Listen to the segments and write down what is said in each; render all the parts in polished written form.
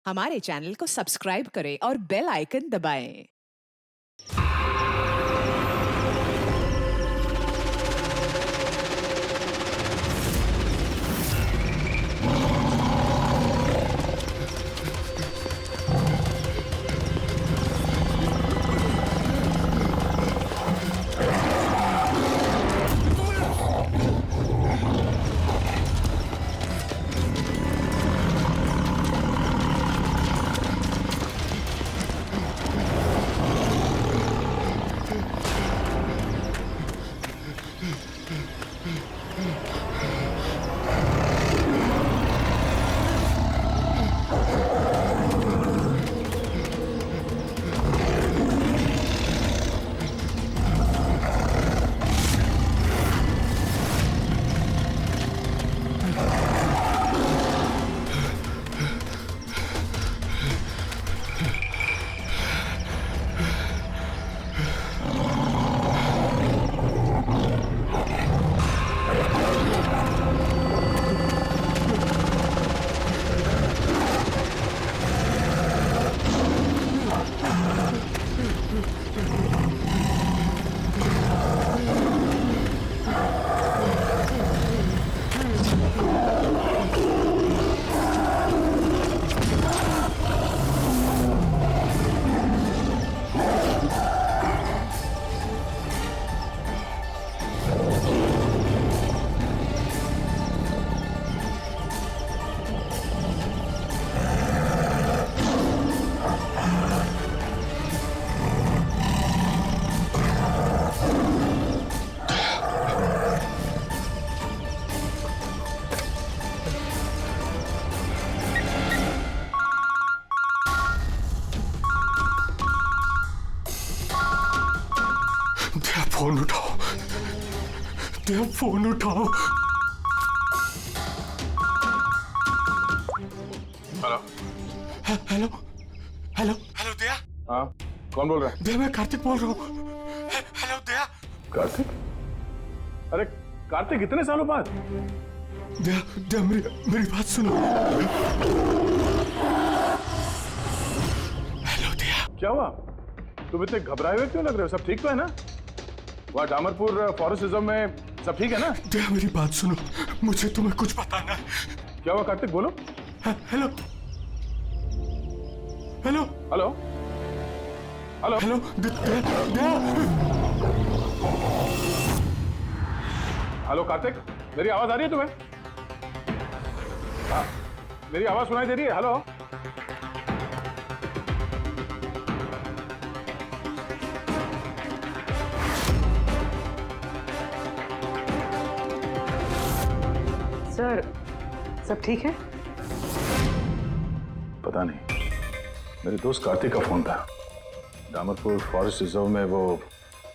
हमारे चैनल को सब्सक्राइब करें और बेल आइकन दबाएं। फोन उठाओ, देव फोन उठाओ। हेलो हेलो हेलो हेलो दया। हाँ, कौन बोल रहा है? दया, मैं कार्तिक बोल रहा हूँ। हेलो दया। कार्तिक? अरे कार्तिक, इतने सालों बाद? दया दया, मेरी बात सुनो। हेलो दया। क्या हुआ? तुम इतने घबराए हुए क्यों लग रहे हो? सब ठीक तो है ना? वहाँ डामरपुर फॉरेस्ट रिजर्व में सब ठीक है ना? दया, मेरी बात सुनो, मुझे तुम्हें कुछ बताना है। क्या हुआ कार्तिक, बोलो। Hello hello hello hello hello Daya. Hello Kartik, मेरी आवाज आ रही है तुम्हें? हाँ, मेरी आवाज सुनाई दे रही है? हेलो सर, सब ठीक है? पता नहीं, मेरे दोस्त कार्तिक का फोन था। डामरपुर फॉरेस्ट रिजर्व में वो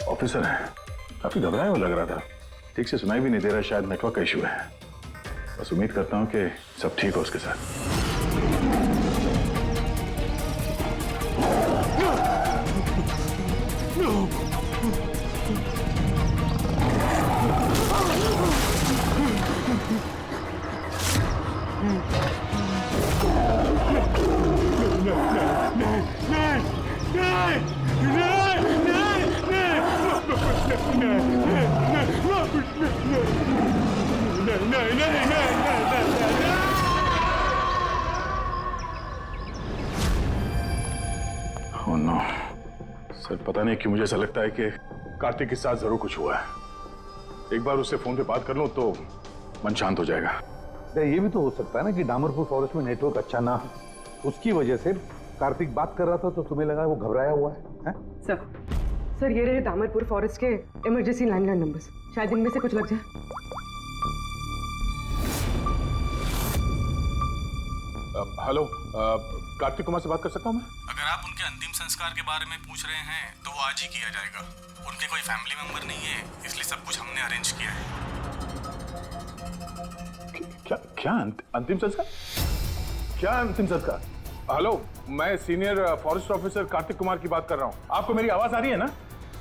ऑफिसर है, काफी घबराया हुआ लग रहा था। ठीक से सुनाई भी नहीं दे रहा, शायद नेटवर्क का इशू है। बस उम्मीद करता हूँ कि सब ठीक हो उसके साथ। Oh no. सर, पता नहीं क्यों मुझे ऐसा लगता है कि कार्तिक के साथ जरूर कुछ हुआ है। एक बार उससे फोन पे बात कर लो तो मन शांत हो जाएगा। ये भी तो हो सकता है ना कि डामरपुर फॉरेस्ट में नेटवर्क अच्छा ना हो, उसकी वजह से कार्तिक बात कर रहा था तो तुम्हें लगा वो घबराया हुआ है? सर ये रहे डामरपुर फॉरेस्ट के इमरजेंसी लैंडलाइन नंबर्स, शायद इनमें से कुछ लग जाए। हेलो, कार्तिक कुमार से बात कर सकता हूँ मैं? अगर आप उनके अंतिम संस्कार के बारे में पूछ रहे हैं तो वो आज ही किया जाएगा। उनके कोई फैमिली मेंबर नहीं है, इसलिए सब कुछ हमने अरेंज किया है। क्या क्या अंतिम संस्कार? क्या अंतिम संस्कार? हेलो, मैं senior forest officer Kartik Kumar की बात कर रहा हूँ। आपको मेरी आवाज आ रही है ना?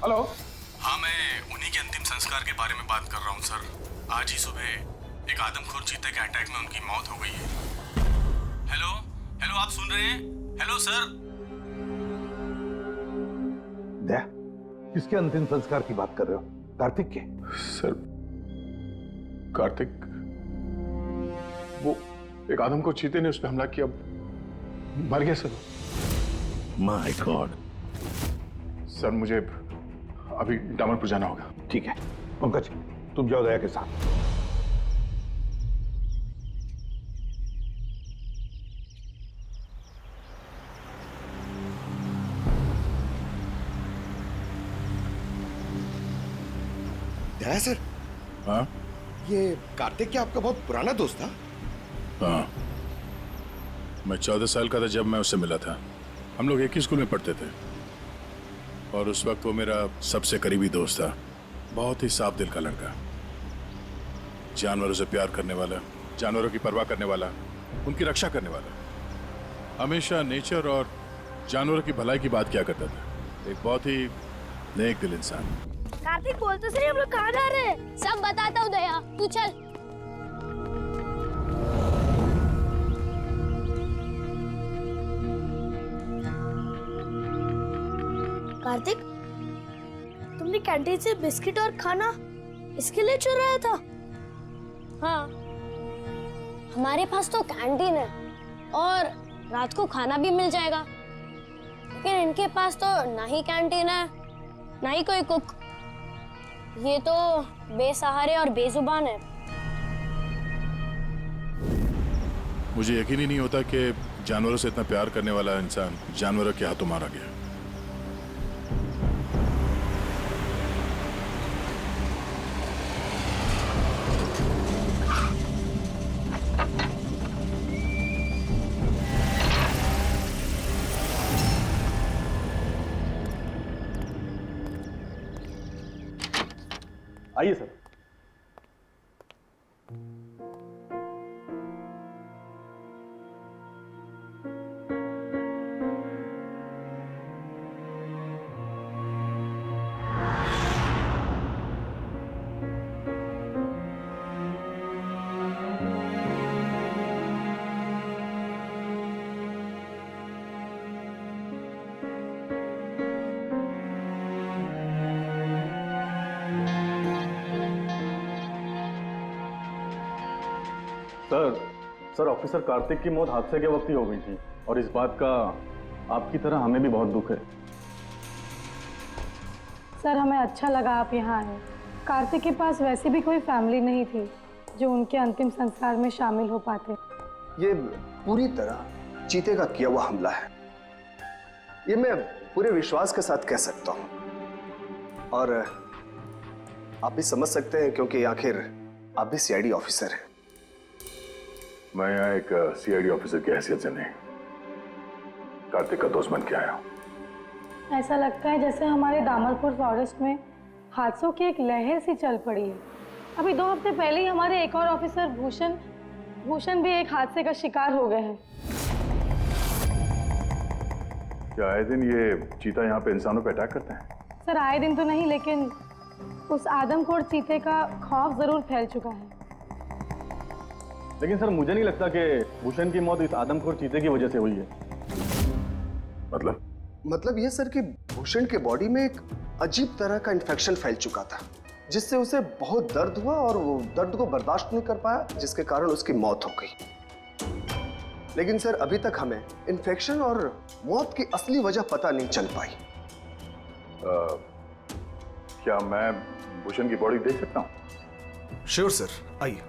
हेलो। हाँ, मैं उन्हीं के अंतिम संस्कार के बारे में बात कर रहा हूँ सर। आज ही सुबह एक आदमखोर चीते के अटैक में उनकी मौत हो गई है। हेलो हेलो, आप सुन रहे हैं? Hello sir. दया, किसके अंतिम संस्कार की बात कर रहे हो? कार्तिक के? सर, कार्तिक, वो एक आदम को चीते ने उस पर हमला किया, मर गया सर। My God. सर मुझे अभी डामरपुर जाना होगा। ठीक है पंकज, तुम जाओ दया के साथ। दया सर, हाँ ये कार्तिक क्या आपका बहुत पुराना दोस्त था? हाँ, मैं 14 साल का था जब मैं उससे मिला था। हम लोग एक ही स्कूल में पढ़ते थे और उस वक्त वो मेरा सबसे करीबी दोस्त था। बहुत ही साफ दिल का लड़का, जानवरों से प्यार करने वाला, जानवरों की परवाह करने वाला, उनकी रक्षा करने वाला। हमेशा नेचर और जानवरों की भलाई की बात किया करता था। एक बहुत ही नेक दिल इंसान। कार्तिक बोल तो सही, हम लोग कहाँ जा रहे हैं? सब बताता हूँ दया, तू चल। कार्तिक, तुमने कैंटीन से बिस्किट और खाना इसके लिए चुराया था? हाँ, हमारे पास तो कैंटीन है और रात को खाना भी मिल जाएगा, लेकिन इनके पास तो ना ही कैंटीन है ना ही कोई कुक। ये तो बेसहारे और बेजुबान है। मुझे यकीन ही नहीं होता कि जानवरों से इतना प्यार करने वाला इंसान जानवरों के हाथों मारा गया। आइए सर। सर ऑफिसर कार्तिक की मौत हादसे के वक्त ही हो गई थी और इस बात का आपकी तरह हमें भी बहुत दुख है। सर हमें अच्छा लगा आप यहाँ आए। कार्तिक के पास वैसे भी कोई फैमिली नहीं थी जो उनके अंतिम संस्कार में शामिल हो पाते। ये पूरी तरह चीते का किया हुआ हमला है, ये मैं पूरे विश्वास के साथ कह सकता हूँ। और आप भी समझ सकते हैं क्योंकि आखिर आप भी सीआईडी ऑफिसर हैं। मैं यहाँ एक सीआईडी ऑफिसर की हैसियत से नहीं, कार्तिक का दोस्त बन के आया हूँ। ऐसा लगता है जैसे हमारे दामरपुर फॉरेस्ट में हादसों की एक लहर सी चल पड़ी है। अभी 2 हफ्ते पहले ही हमारे एक और ऑफिसर भूषण भी एक हादसे का शिकार हो गए हैं। क्या आए दिन ये चीता यहाँ पे इंसानों पे अटैक करते हैं? सर आए दिन तो नहीं, लेकिन उस आदमखोर चीते का खौफ जरूर फैल चुका है। लेकिन सर मुझे नहीं लगता कि भूषण की मौत इस आदमखोर चीते की वजह से हुई है। मतलब ये सर कि भूषण के बॉडी में एक अजीब तरह का इन्फेक्शन फैल चुका था, जिससे उसे बहुत दर्द हुआ और वो दर्द को बर्दाश्त नहीं कर पाया, जिसके कारण उसकी मौत हो गई। लेकिन सर अभी तक हमें इन्फेक्शन और मौत की असली वजह पता नहीं चल पाई। क्या मैं भूषण की बॉडी देख सकता हूँ? श्योर सर, आइए।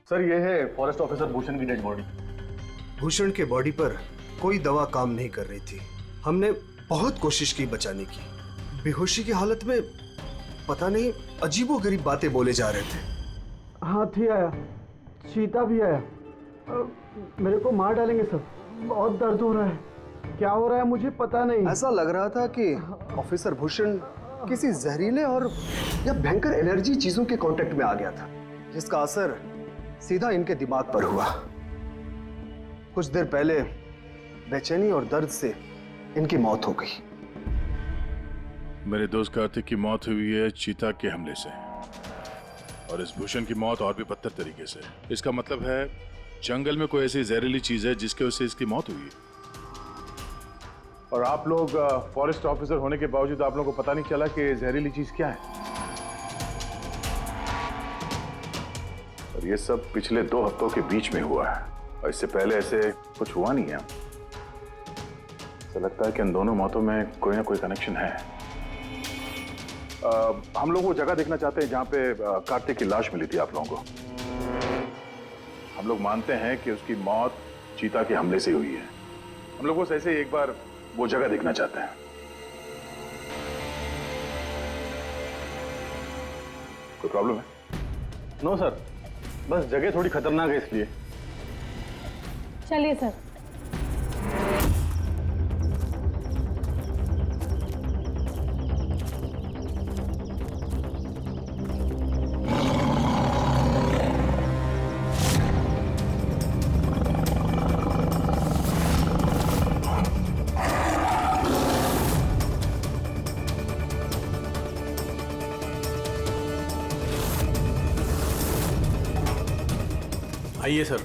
सर ये है फॉरेस्ट ऑफिसर भूषण की डेड बॉडी। भूषण के बॉडी पर कोई दवा काम नहीं कर रही थी। हमने बहुत कोशिश की बचाने की। बेहोशी की हालत में पता नहीं अजीबोगरीब बातें बोले जा रहे थे। हाथी आया, चीता भी आया, मेरे को मार डालेंगे सर। बहुत दर्द हो रहा है, क्या हो रहा है मुझे पता नहीं। ऐसा लग रहा था कि ऑफिसर भूषण किसी जहरीले और या भयंकर एलर्जी चीजों के कांटेक्ट में आ गया था, जिसका असर सीधा इनके दिमाग पर हुआ। कुछ देर पहले बेचैनी और दर्द से इनकी मौत हो गई। मेरे दोस्त कार्तिक की मौत हुई है चीता के हमले से, और इस भूषण की मौत और भी बदतर तरीके से। इसका मतलब है जंगल में कोई ऐसी जहरीली चीज है जिसके वजह से इसकी मौत हुई है। और आप लोग फॉरेस्ट ऑफिसर होने के बावजूद आप लोगों को पता नहीं चला कि जहरीली चीज क्या है। और ये सब पिछले 2 हफ्तों के बीच में हुआ है, और इससे पहले ऐसे कुछ हुआ नहीं है। ऐसा लगता है कि इन दोनों मौतों में कोई ना कोई कनेक्शन है। हम लोग वो जगह देखना चाहते हैं जहां पे कार्तिक की लाश मिली थी आप लोगों को। हम लोग मानते हैं कि उसकी मौत चीता के हमले से हुई है। हम लोग बस ऐसे ही एक बार वो जगह देखना चाहते हैं। कोई प्रॉब्लम है? नो सर, बस जगह थोड़ी खतरनाक है इसलिए। चलिए सर। आइए सर।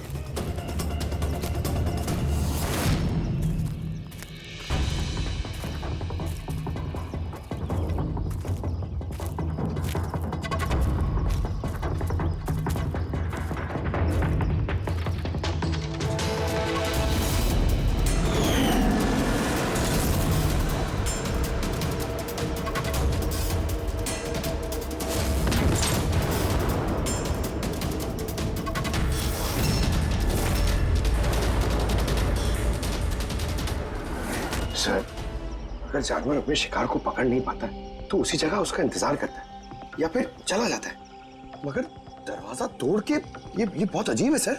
सर, अगर जानवर अपने शिकार को पकड़ नहीं पाता तो उसी जगह उसका इंतजार करता है या फिर चला जाता है, मगर दरवाजा तोड़ के ये बहुत अजीब है सर।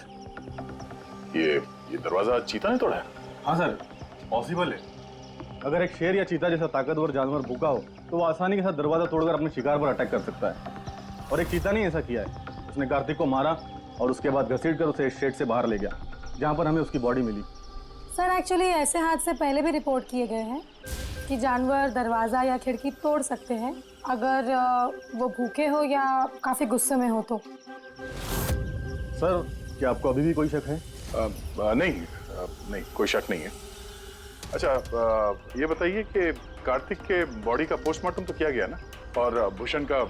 ये दरवाजा चीता ने तोड़ा है? हाँ सर, पॉसिबल है। अगर एक शेर या चीता जैसा ताकतवर जानवर भूखा हो तो वो आसानी के साथ दरवाजा तोड़कर अपने शिकार पर अटैक कर सकता है। और एक चीता ने ऐसा किया है। उसने कार्तिक को मारा और उसके बाद घसीटकर उसे शेड से बाहर ले गया, जहाँ पर हमें उसकी बॉडी मिली। सर एक्चुअली ऐसे हादसे पहले भी रिपोर्ट किए गए हैं कि जानवर दरवाज़ा या खिड़की तोड़ सकते हैं अगर वो भूखे हो या काफ़ी गुस्से में हो तो। सर, क्या आपको अभी भी कोई शक है? नहीं, कोई शक नहीं है। अच्छा, ये बताइए कि कार्तिक के बॉडी का पोस्टमार्टम तो किया गया ना, और भूषण का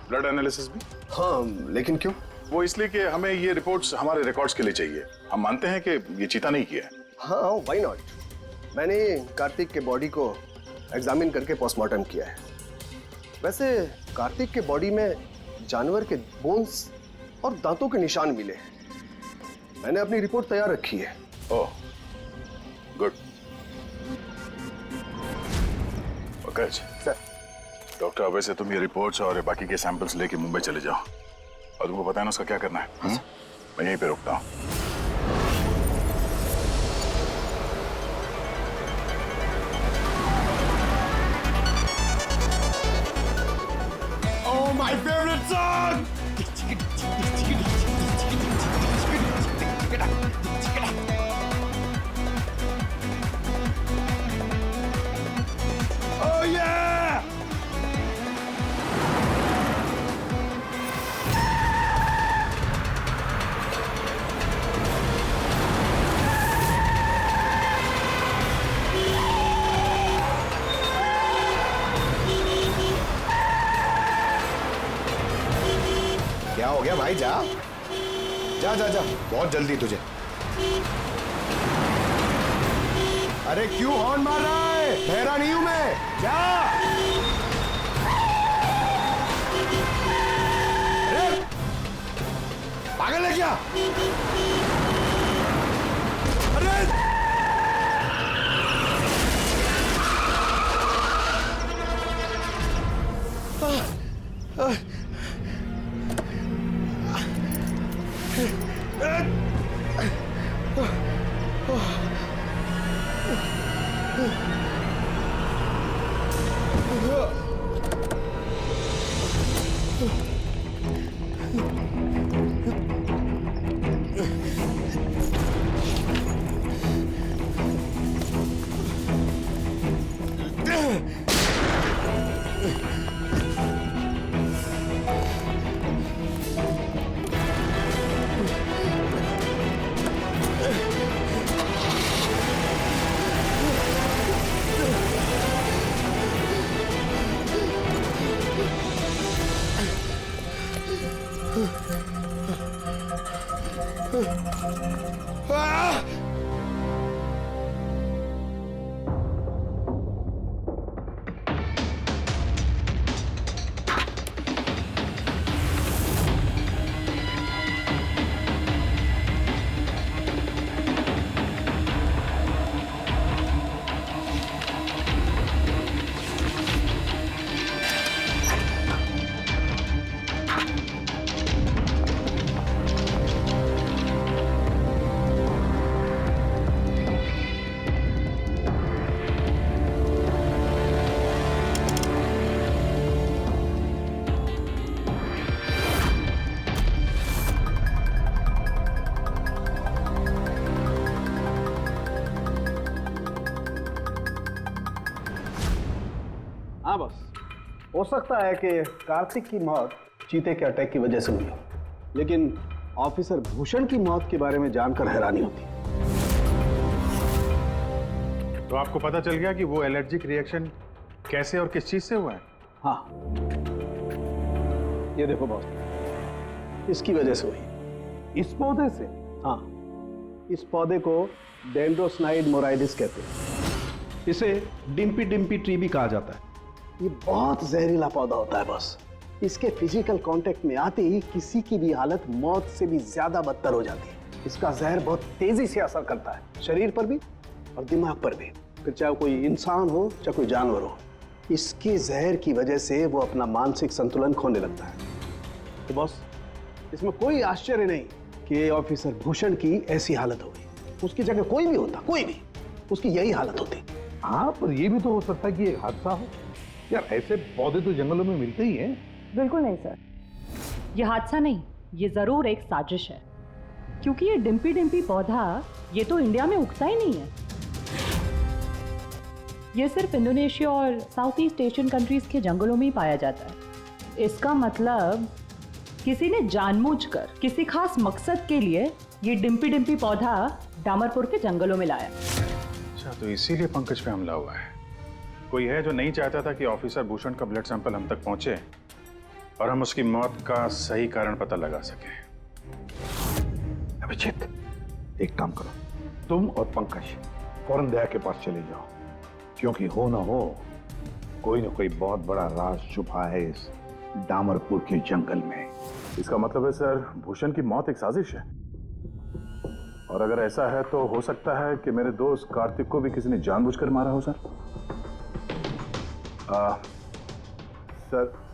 ब्लड एनालिसिस भी? हाँ, लेकिन क्यों? वो इसलिए कि हमें ये रिपोर्ट्स हमारे रिकॉर्ड्स के लिए चाहिए। हम मानते हैं कि ये चीता नहीं किया है। हाँ, व्हाई नॉट। मैंने कार्तिक के बॉडी को एग्जामिन करके पोस्टमार्टम किया है। वैसे कार्तिक के बॉडी में जानवर के बोन्स और दांतों के निशान मिले हैं। मैंने अपनी रिपोर्ट तैयार रखी है। ओह, गुड। Okay sir. डॉक्टर, अब वैसे तुम ये रिपोर्ट्स और बाकी के सैंपल्स लेके मुंबई चले जाओ, और तुमको पता है ना उसका क्या करना है। मैं यहीं पे रुकता हूँ। My favorite song! Oh yeah! क्या हो गया भाई? जा जा जा जा, बहुत जल्दी तुझे। अरे क्यों हॉर्न मार रहा है? बहरा नहीं हूं मैं। जा। अरे पागल है क्या? अरे हाँ बस, हो सकता है कि कार्तिक की मौत चीते के अटैक की वजह से हुई हो, लेकिन ऑफिसर भूषण की मौत के बारे में जानकर हैरानी होती है। तो आपको पता चल गया कि वो एलर्जिक रिएक्शन कैसे और किस चीज से हुआ है? हाँ, ये देखो बॉस, इसकी वजह से हुई। इस पौधे से? हाँ, इस पौधे को डेंड्रोस्नाइड मोराइडिस कहते हैं। इसे डिम्पी डिम्पी ट्री भी कहा जाता है। ये बहुत जहरीला पौधा होता है बॉस। इसके फिजिकल कांटेक्ट में आते ही किसी की भी हालत मौत से भी ज्यादा बदतर हो जाती है। इसका जहर बहुत तेजी से असर करता है, शरीर पर भी और दिमाग पर भी, फिर चाहे कोई इंसान हो चाहे कोई जानवर हो। इसके जहर की वजह से वो अपना मानसिक संतुलन खोने लगता है। तो बॉस, इसमें कोई आश्चर्य नहीं कि ऑफिसर भूषण की ऐसी हालत हो गई। उसकी जगह कोई भी होता, कोई भी, उसकी यही हालत होती। हाँ, पर ये भी तो हो सकता है कि ये हादसा हो। यार, ऐसे पौधे तो जंगलों में मिलते ही हैं। बिल्कुल नहीं सर, ये हादसा नहीं, ये जरूर एक साजिश है, क्योंकि ये डिम्पी डिम्पी पौधा ये तो इंडिया में उगता ही नहीं है। ये सिर्फ इंडोनेशिया और साउथ ईस्ट एशियन कंट्रीज के जंगलों में ही पाया जाता है। इसका मतलब किसी ने जानबूझकर किसी खास मकसद के लिए ये डिम्पी डिम्पी पौधा डामरपुर के जंगलों में लाया। अच्छा, तो इसीलिए पंकज पे हमला हुआ है। कोई है जो नहीं चाहता था कि ऑफिसर भूषण का ब्लड सैंपल हम तक पहुंचे और हम उसकी मौत का सही कारण पता लगा सके। अभिजीत, एक काम करो, तुम और पंकज फौरन दया के पास चले जाओ, क्योंकि हो ना हो कोई ना कोई बहुत बड़ा राज छुपा है इस डामरपुर के जंगल में। इसका मतलब है सर, भूषण की मौत एक साजिश है, और अगर ऐसा है तो हो सकता है कि मेरे दोस्त कार्तिक को भी किसी ने जानबूझकर मारा हो सर।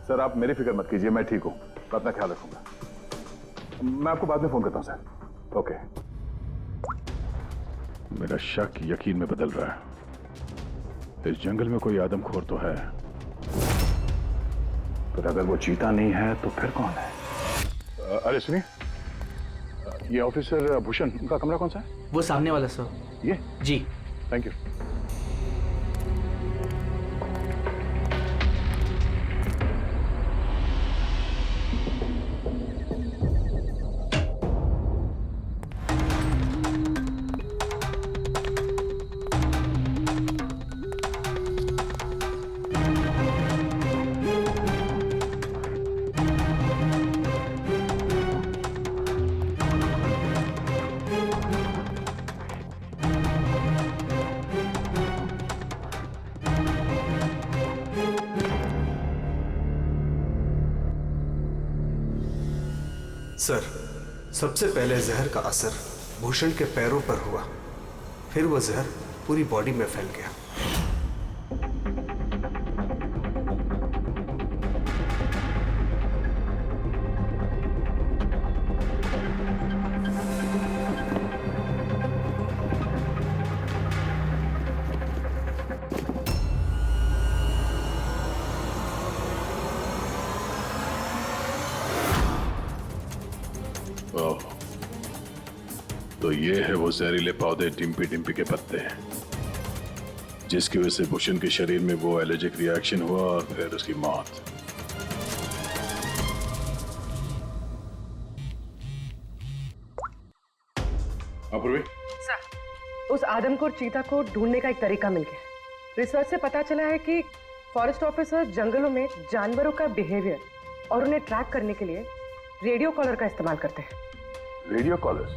सर आप मेरी फिक्र मत कीजिए, मैं ठीक हूँ, मैं अपना ख्याल रखूंगा। मैं आपको बाद में फोन करता हूँ सर। ओके। मेरा शक यकीन में बदल रहा है। इस जंगल में कोई आदमखोर तो है, पर अगर वो चीता नहीं है तो फिर कौन है? अरे सुनिए, ये ऑफिसर भूषण, उनका कमरा कौन सा है? वो सामने वाला सर। ये? जी। Thank you. सर, सबसे पहले जहर का असर भूषण के पैरों पर हुआ, फिर वो जहर पूरी बॉडी में फैल गया। तो ये है वो जहरीले पौधे डिम्पी डिम्पी के पत्ते, जिसकी वजह से भूषण के शरीर में वो एलर्जिक रिएक्शन हुआ और फिर उसकी मौत। अपूर्वी, सर, उस आदमखोर चीता को ढूंढने का एक तरीका मिल गया। रिसर्च से पता चला है कि फॉरेस्ट ऑफिसर जंगलों में जानवरों का बिहेवियर और उन्हें ट्रैक करने के लिए रेडियो कॉलर का इस्तेमाल करते हैं। Radio collars?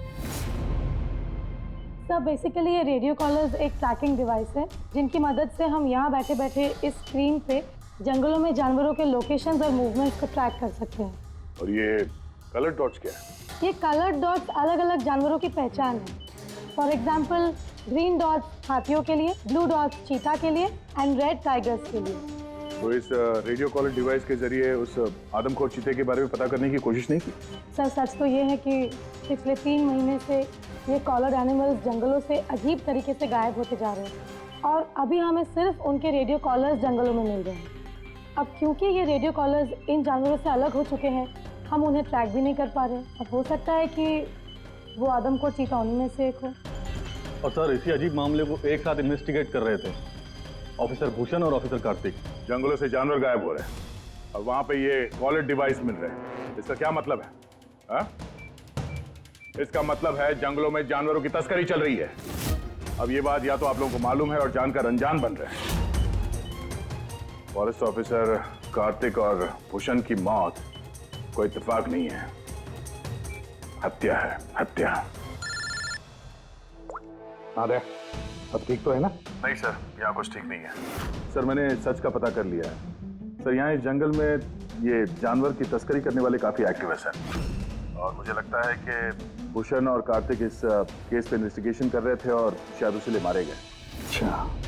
सर बेसिकली ये रेडियो कॉलर्स एक ट्रैकिंग डिवाइस है जिनकी मदद से हम यहाँ बैठे बैठे इस स्क्रीन पे जंगलों में जानवरों के लोकेशंस और मूवमेंट्स को ट्रैक कर सकते हैं। और ये कलर डॉट्स क्या है? ये कलर्ड डॉट्स अलग अलग जानवरों की पहचान है। फॉर एग्जाम्पल ग्रीन डॉट्स हाथियों के लिए, ब्लू डॉट्स चीता के लिए एंड रेड टाइगर्स के लिए। तो इस रेडियो कॉलर डिवाइस के जरिए उस आदमखोर चीते के बारे में पता करने की कोशिश नहीं की? सर सच तो ये है कि पिछले 3 महीने से ये कॉलर्ड एनिमल्स जंगलों से अजीब तरीके से गायब होते जा रहे हैं और अभी हमें सिर्फ उनके रेडियो कॉलर्स जंगलों में मिल रहे हैं। अब क्योंकि ये रेडियो कॉलर्स इन जानवरों से अलग हो चुके हैं, हम उन्हें ट्रैक भी नहीं कर पा रहे। अब हो सकता है कि वो आदमखोर चीता उन्हीं में से एक हो। और सर इसी अजीब मामले को एक साथ इन्वेस्टिगेट कर रहे थे ऑफिसर भूषण और ऑफिसर कार्तिक। जंगलों से जानवर गायब हो रहे हैं और वहां पे ये कॉलर डिवाइस मिल रहे हैं। इसका क्या मतलब है? हा? इसका मतलब है जंगलों में जानवरों की तस्करी चल रही है। अब ये बात या तो आप लोगों को मालूम है और जानकर अनजान बन रहे हैं। फॉरेस्ट ऑफिसर कार्तिक और भूषण की मौत कोई इत्तेफाक नहीं है, हत्या है, हत्या। अरे अब ठीक तो है ना? नहीं सर, यहाँ कुछ ठीक नहीं है। सर मैंने सच का पता कर लिया है। सर यहाँ इस जंगल में ये जानवर की तस्करी करने वाले काफी एक्टिविस्ट हैं और मुझे लगता है कि भूषण और कार्तिक इस केस पे इन्वेस्टिगेशन कर रहे थे और शायद उसी लिए मारे गए। अच्छा।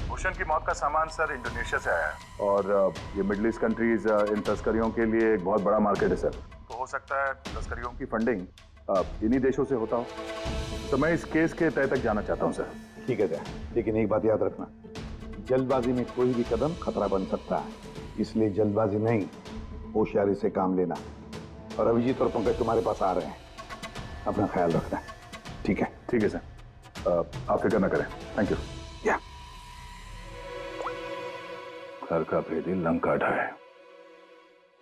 भूषण की मौत का सामान सर इंडोनेशिया से आया है और ये मिडिल ईस्ट कंट्रीज इन तस्करियों के लिए एक बहुत बड़ा मार्केट है सर। तो हो सकता है तस्करियों की फंडिंग इन्हीं देशों से होता हो। तो मैं इस केस के तह तक जाना चाहता हूँ सर। ठीक है, लेकिन एक बात याद रखना, जल्दबाजी में कोई भी कदम खतरा बन सकता है, इसलिए जल्दबाजी नहीं, होशियारी से काम लेना। और अभिजीत और पंकज तुम्हारे पास आ रहे हैं, अपना ख्याल रखना। ठीक है? ठीक है सर, आप फिक्र न करें। Thank you. या घर का भेदी लंका ढाए,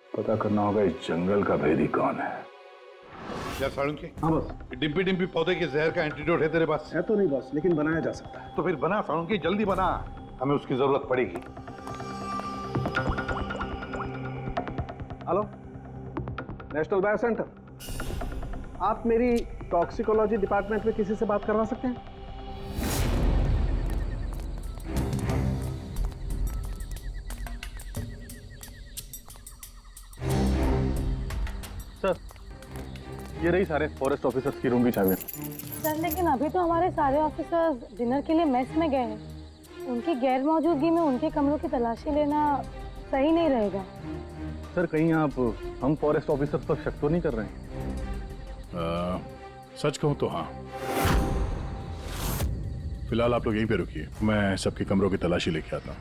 पता करना होगा इस जंगल का भेदी कौन है। क्या साळुंके? हाँ बस। डिम्पी डिम्पी पौधे के जहर का एंटीडोट है तेरे पास? है तो नहीं बस, लेकिन बनाया जा सकता है। तो फिर बना साळुंके, जल्दी बना, हमें उसकी जरूरत पड़ेगी। हेलो, नेशनल बायो सेंटर, आप मेरी टॉक्सिकोलॉजी डिपार्टमेंट में किसी से बात करवा सकते हैं? सर ये रही सारे फॉरेस्ट ऑफिसर्स की रूम की चाबी। सर लेकिन अभी तो हमारे सारे ऑफिसर्स डिनर के लिए मेस में गए हैं। उनकी गैर मौजूदगी में उनके कमरों की तलाशी लेना सही नहीं रहेगा। सर कहीं आप हम फॉरेस्ट ऑफिसर्स पर शक तो नहीं कर रहे हैं? सच कहूं तो हाँ। फिलहाल आप लोग यहीं पे रुकिए, मैं सबके कमरों की तलाशी लेके आता हूँ।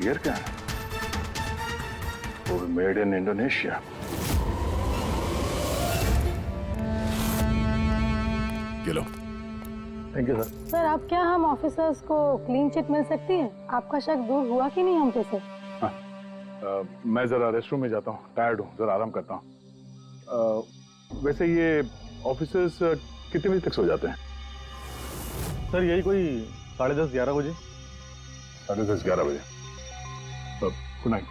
बियर कैन, वो भी मेड इन इंडोनेशिया। ये लो। Thank you sir. सर अब क्या हम ऑफिसर्स को क्लीन चिट मिल सकती है? आपका शक दूर हुआ कि नहीं हम पे से? मैं जरा रेस्टरूम में जाता हूँ, टायर्ड हूँ, जरा आराम करता हूँ। वैसे ये ऑफिसर्स कितने बजे तक सो जाते हैं? सर यही कोई 10:30-11 बजे। 10:30-11 बजे। Good night.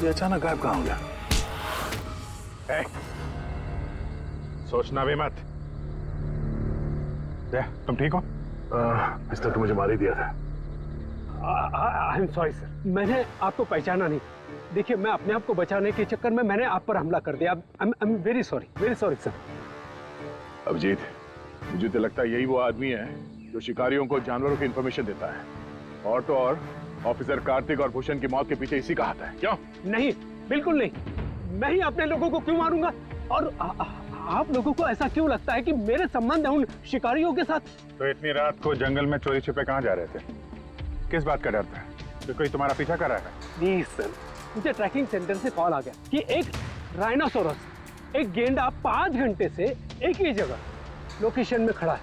ये अचानक गायब कहाँ हो गया? सोचना भी मत। तुम ठीक हो? मिस्टर तो मुझे मार ही दिया था। आई एम सॉरी सर, मैंने आपको पहचाना नहीं। देखिए मैं अपने आप को बचाने के चक्कर में मैंने आप पर हमला कर दिया। I am very sorry sir. Abhijit, मुझे तो लगता है यही वो आदमी है जो शिकारियों को जानवरों की इंफॉर्मेशन देता है। और तो और ऑफिसर कार्तिक और भूषण की मौत के पीछे इसी का हाथ है। क्यों? नहीं, बिल्कुल नहीं। मैं ही अपने लोगों को क्यों मारूंगा? और आप लोगों को ऐसा क्यों लगता है कि मेरे संबंध है उन शिकारियों के साथ? तो इतनी रात को जंगल में चोरी छिपे कहाँ जा रहे थे? किस बात का डर था? तो कोई तुम्हारा पीछा कर रहा है? प्लीज सर, मुझे ट्रैकिंग सेंटर से कॉल आ गया कि एक राइनोसोरस, एक गेंडा 5 घंटे से एक ही जगह लोकेशन में खड़ा है।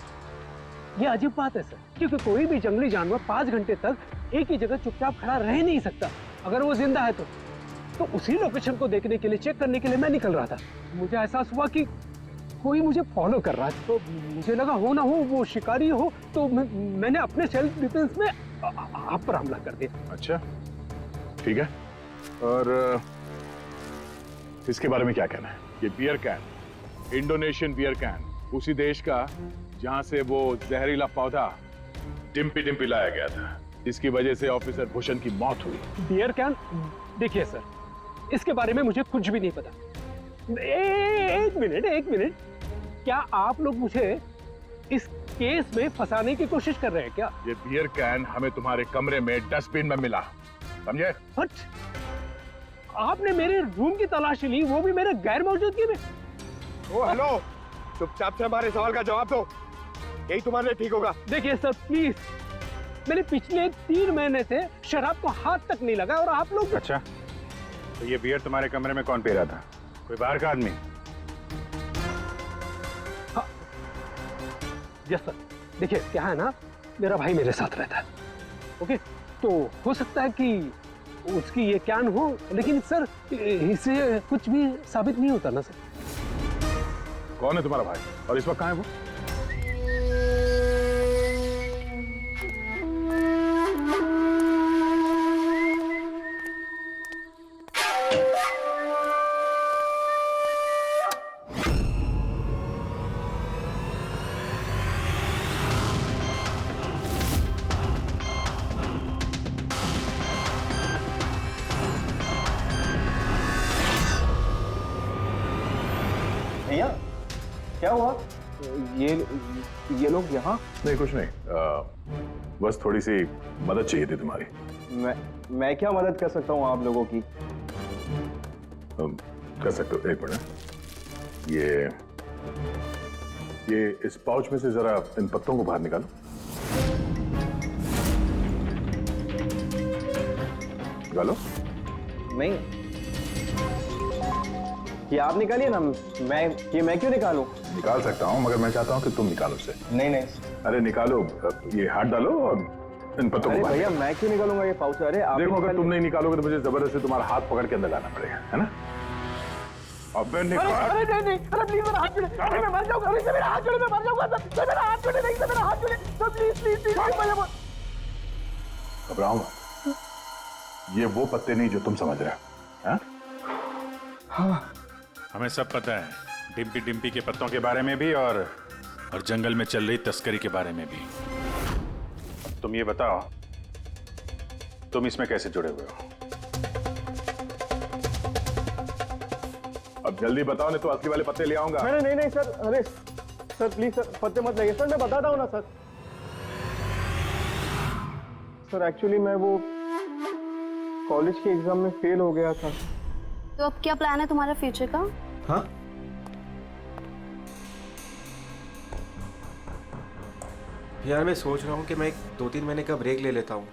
ये अजीब बात है सर, क्योंकि कोई भी जंगली जानवर 5 घंटे तक एक ही जगह चुपचाप खड़ा रह नहीं सकता अगर वो जिंदा है तो उसी लोकेशन को देखने के लिए, चेक करने के लिए मैं निकल रहा था। मुझे एहसास हुआ कि कोई मुझे फॉलो कर रहा है, तो मुझे लगा हो ना हो वो शिकारी हो, तो मैंने अपने सेल्फ डिफेंस में आप पर हमला कर दिया। अच्छा, ठीक है। और इसके बारे में क्या कहना है? ये beer can, Indonesian beer can, उसी देश का जहां से वो जहरीला पौधा डिम्पी डिम्पी लाया गया था, जिसकी वजह से ऑफिसर भूषण की मौत हुई। Beer can? देखिए सर, इसके बारे में मुझे कुछ भी नहीं पता। एक मिनट, क्या आप लोग मुझे इस केस में फंसाने की कोशिश कर रहे हैं क्या? ये बियर कैन हमें तुम्हारे कमरे में डस्टबिन में मिला, समझे? आपने मेरे रूम की तलाशी ली, वो भी मेरे गैर मौजूदगी में। ओ हेलो, चुपचाप से हमारे सवाल का जवाब दो, यही तुम्हारे लिए ठीक होगा। देखिए सर प्लीज, मैंने पिछले 3 महीने से शराब को हाथ तक नहीं लगा और आप लोग। अच्छा, तो ये बियर तुम्हारे कमरे में कौन पी रहा था? कोई बाहर का आदमी? हाँ, यस सर। देखिए क्या है ना, मेरा भाई मेरे साथ रहता है, ओके? तो हो सकता है कि उसकी ये कैन हो, लेकिन सर इससे कुछ भी साबित नहीं होता ना सर। कौन है तुम्हारा भाई और इस वक्त कहाँ है वो? क्या हुआ? ये लोग यहाँ? नहीं कुछ नहीं, बस थोड़ी सी मदद चाहिए थी तुम्हारी। मैं क्या मदद कर सकता हूँ आप लोगों की? कर सकते हो, एक मिनट। ये इस पाउच में से जरा इन पत्तों को बाहर निकालो। निकालो। नहीं, ये आप निकालिए ना, मैं क्यों निकालूं? निकाल सकता हूँ मगर मैं चाहता हूँ कि तुम निकालो इसे। नहीं। अरे निकालो, ये हाथ डालो और इन पत्तों को बाहर भैया मैं क्यों निकालूंगा ये पाउच? अरे आप देखो, अगर तुम नहीं निकालोगे तो मुझे जबरदस्ती तुम्हारा हाथ पकड़ के अंदर लाना पड़ेगा, है ना? अबे निकाल। अरे नहीं, अरे प्लीज मेरा हाथ छोड़े, अरे मैं मर जाऊंगा, अरे मेरा हाथ छोड़े, मैं मर जाऊंगा सर, मेरा हाथ छोड़े, नहीं सर, मेरा हाथ छोड़े सर, प्लीज घबराओ मत। ये वो पत्ते नहीं जो तुम समझ रहे हो, हाँ? हमें सब पता है, डिम्पी डिम्पी के पत्तों के बारे में भी और जंगल में चल रही तस्करी के बारे में भी। तुम ये बताओ, तुम इसमें कैसे जुड़े हुए हो? अब जल्दी बताओ, नहीं तो असली वाले पत्ते ले आऊंगा। नहीं सर, अरे सर प्लीज सर, पत्ते मत लगे सर, मैं बताता हूँ ना सर। सर एक्चुअली मैं वो कॉलेज के एग्जाम में फेल हो गया था। तो अब क्या प्लान है तुम्हारा फ्यूचर का? हाँ, यार मैं सोच रहा हूँ कि मैं 2-3 महीने का ब्रेक ले लेता हूँ,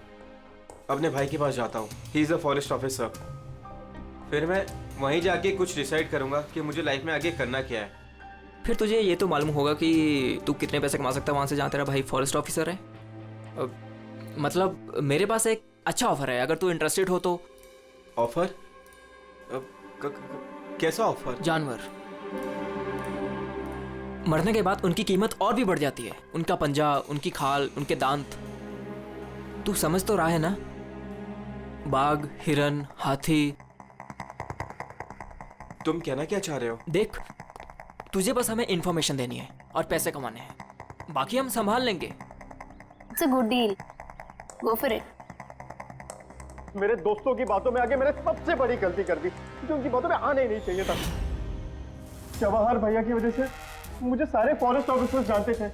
अपने भाई के पास जाता हूँ। He is a forest officer. फिर मैं वहीं जाके कुछ डिसाइड करूँगा कि मुझे लाइफ में आगे करना क्या है। फिर तुझे ये तो मालूम होगा कि तू कितने पैसे कमा सकता है वहाँ से जहाँ तेरा भाई फॉरेस्ट ऑफिसर है। मतलब मेरे पास एक अच्छा ऑफर है, अगर तू इंटरेस्टेड हो तो। ऑफर? कैसा ऑफर? जानवर मरने के बाद उनकी कीमत और भी बढ़ जाती है। उनका पंजा, उनकी खाल, उनके दांत, तू समझ तो रहा है ना? बाघ, हिरन, हाथी। तुम कहना क्या चाह रहे हो? देख, तुझे बस हमें इंफॉर्मेशन देनी है और पैसे कमाने हैं, बाकी हम संभाल लेंगे। It's a good deal, go for it. मेरे दोस्तों की बातों में आके मैंने सबसे बड़ी गलती कर दी, जो उनकी बातों में आना ही नहीं चाहिए था। जवाहर भैया की वजह से मुझे सारे फॉरेस्ट ऑफिसर्स जानते थे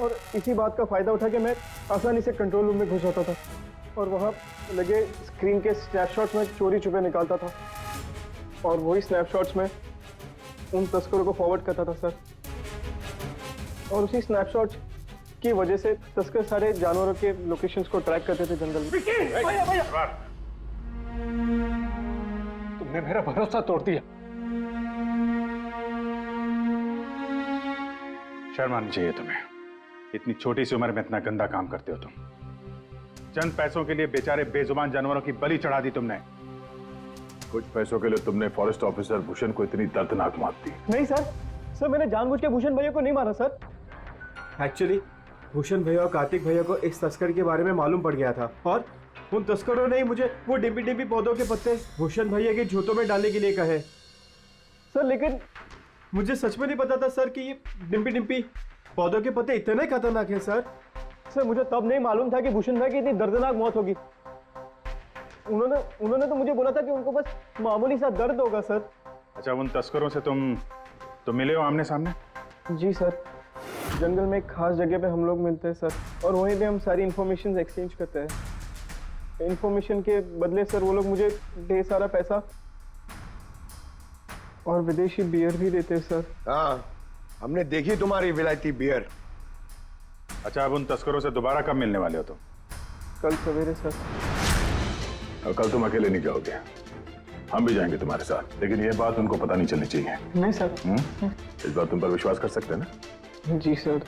और इसी बात का फायदा उठा के मैं आसानी से कंट्रोल रूम में घुस जाता था और वहाँ लगे स्क्रीन के स्नैपशॉट्स में चोरी छुपे निकालता था और वही स्नैपशॉट्स में उन तस्करों को फॉरवर्ड करता था सर। और उसी स्नैपशॉट्स की वजह से तस्कर सारे जानवरों के लोकेशंस को ट्रैक करते थे जंगल में। तुमने मेरा भरोसा तोड़ दिया। शर्म आनी चाहिए तुम्हें, इतनी छोटी सी उम्र में इतना गंदा काम करते हो तुम। चंद पैसों के लिए बेचारे बेजुबान जानवरों की बलि चढ़ा दी तुमने। कुछ पैसों के लिए तुमने फॉरेस्ट ऑफिसर भूषण को इतनी दर्दनाक मौत दी। नहीं सर, मैंने जानबूझ के भूषण भैया को नहीं मारा सर। एक्चुअली भूषण भैया और कार्तिक भैया को इस तस्कर के बारे में मालूम पड़ गया था और उन तस्करों ने ही मुझे वो डिम्पी डिम्पी पौधों के पत्ते भूषण भैया के जूतों में डालने के लिए कहे सर। लेकिन मुझे सच में नहीं पता था सर कि ये डिम्पी डिम्पी पौधों के पत्ते इतने खतरनाक हैं सर। मुझे तब नहीं मालूम था कि भूषण भाई की इतनी दर्दनाक मौत होगी। उन्होंने तो मुझे बोला था कि उनको बस मामूली सा दर्द होगा सर। अच्छा, उन तस्करों से तुम मिले हो आमने सामने? जी सर, जंगल में एक खास जगह पे हम लोग मिलते हैं सर और वहीं पे हम सारी इंफॉर्मेशन एक्सचेंज करते हैं। इंफॉर्मेशन के बदले सर वो लोग मुझे ढेर सारा पैसा और विदेशी बियर भी देते हैं सर। हाँ, हमने देखी तुम्हारी विलायती बियर। अच्छा, अब उन तस्करों से दोबारा कब मिलने वाले हो तुम? कल सवेरे सर। और कल तुम अकेले नहीं जाओगे, हम भी जाएंगे तुम्हारे साथ, लेकिन ये बात उनको पता नहीं चलनी चाहिए। नहीं सर। इस बात तुम पर विश्वास कर सकते हैं ना? जी सर।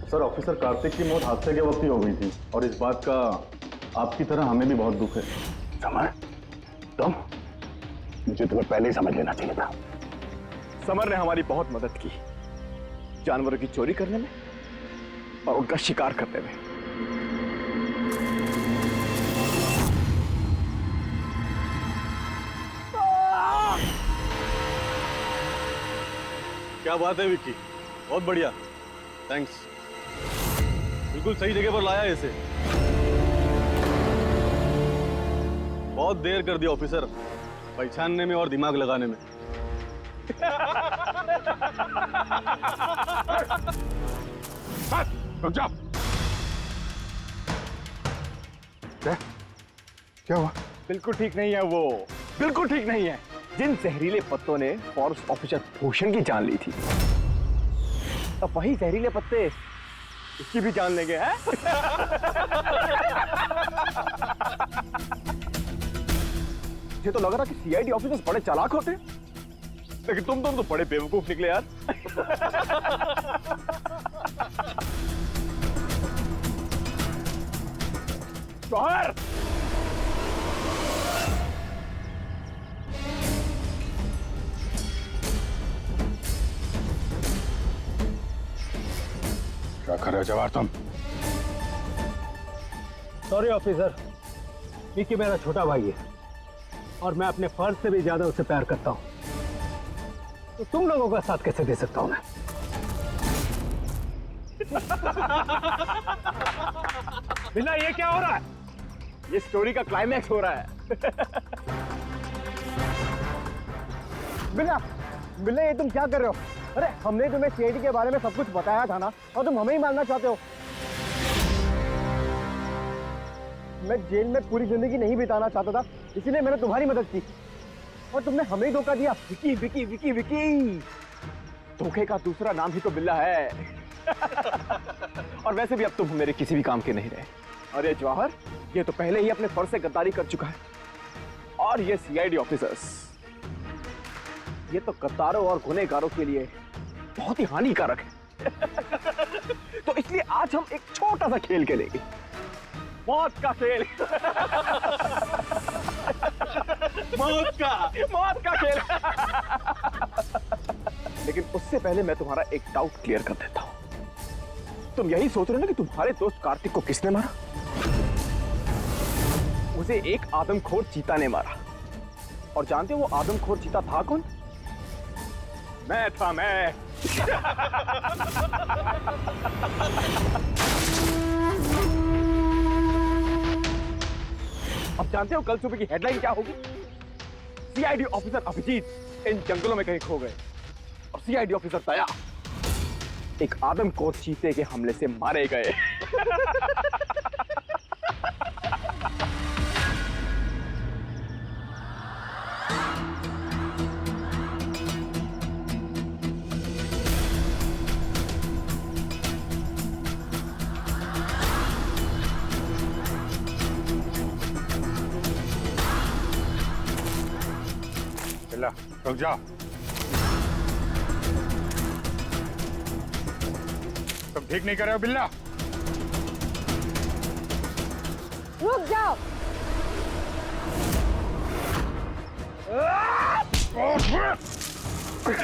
सर, ऑफिसर कार्तिक की मौत हादसे के वक्त ही हो गई थी और इस बात का आपकी तरह हमें भी बहुत दुख है। समर, तुम मुझे तुम्हें पहले ही समझ लेना चाहिए था। समर ने हमारी बहुत मदद की, जानवरों की चोरी करने में और उनका शिकार करने में। क्या बात है विक्की, बहुत बढ़िया, थैंक्स। बिल्कुल सही जगह पर लाया इसे। बहुत देर कर दिया ऑफिसर, पहचानने में और दिमाग लगाने में। रुक जाओ। क्या हुआ? बिल्कुल ठीक नहीं है वो, बिल्कुल ठीक नहीं है। जिन जहरीले पत्तों ने फॉरेस्ट ऑफिसर भूषण की जान ली थी, अब वही जहरीले पत्ते इसकी भी जान लेंगे, हैं? मुझे तो लग रहा कि सीआईडी ऑफिसर्स बड़े चालाक होते हैं, लेकिन तुम तो बड़े बेवकूफ निकले यार। जौहर, क्या कर रहे हो जवाहर तुम? सॉरी ऑफिसर, विक्की मेरा छोटा भाई है और मैं अपने फर्ज से भी ज्यादा उसे प्यार करता हूं, तो तुम लोगों का साथ कैसे दे सकता हूं मैं? बिना ये क्या हो रहा है? ये स्टोरी का क्लाइमैक्स हो रहा है। बिल्ला, बिल्ला, ये तुम क्या कर रहे हो? अरे हमने तुम्हें सीआईडी के बारे में सब कुछ बताया था ना, और तुम हमें ही मारना चाहते हो। मैं जेल में पूरी जिंदगी नहीं बिताना चाहता था, इसीलिए मैंने तुम्हारी मदद की, और तुमने हमें ही धोखा दिया। विकी, विकी, विकी, विकी, धोखे का दूसरा नाम ही तो बिल्ला है। और वैसे भी अब तुम मेरे किसी भी काम के नहीं रहे। अरे जवाहर, ये तो पहले ही अपने फर्ज से गद्दारी कर चुका है, और ये सीआईडी ऑफिसर्स, ये तो गद्दारों और गुनहगारों के लिए बहुत ही हानिकारक है। तो इसलिए आज हम एक छोटा सा खेल खेलेंगे, मौत का खेल। मौत का खेल। लेकिन उससे पहले मैं तुम्हारा एक डाउट क्लियर कर देता हूं। तुम यही सोच रहे हो ना कि तुम्हारे दोस्त कार्तिक को किसने मारा? उसे एक आदमखोर चीता ने मारा, और जानते हो वो आदमखोर चीता था कौन? मैं था, मैं। अब जानते हो कल सुबह की हेडलाइन क्या होगी? सीआईडी ऑफिसर अभिजीत इन जंगलों में कहीं खो गए, और सीआईडी ऑफिसर दया एक आदमखोर चीते के हमले से मारे गए। बिल्ला, रुक जाओ। तुम ठीक नहीं कर रहे हो बिल्ला। रुक जाओ।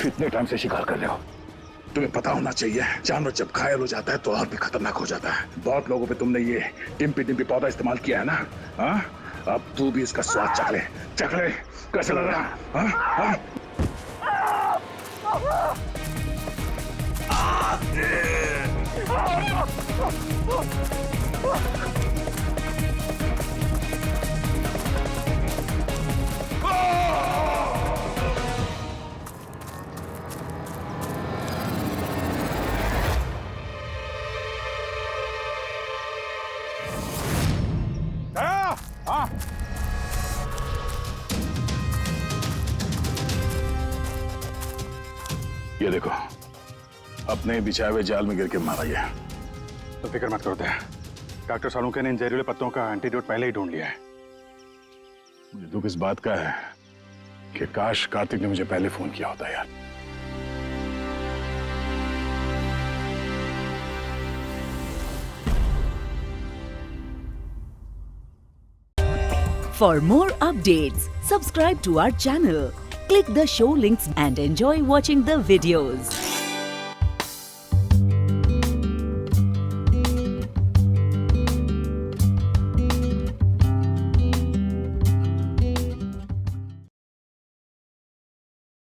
कितने टाइम से शिकार कर रहे हो? तुम्हें पता होना चाहिए, जानवर जब घायल हो जाता है तो और भी खतरनाक हो जाता है। बहुत लोगों पे तुमने ये डिम्पी डिम्पी पौधा इस्तेमाल किया है ना? हाँ, अब तू भी इसका स्वाद चख ले। चख ले, कैसे लग रहा? हाँ, हाँ? ये देखो, अपने बिछाए हुए जाल में गिर के मारा गया। तो फिक्र मत करो दया, डॉक्टर सालुंके ने इन जहरीले पत्तों का एंटीडोट पहले ही ढूंढ लिया है। मुझे दुख इस बात का है कि काश कार्तिक ने मुझे पहले फोन किया होता यार। For more updates, subscribe to our channel, click the show links and enjoy watching the videos.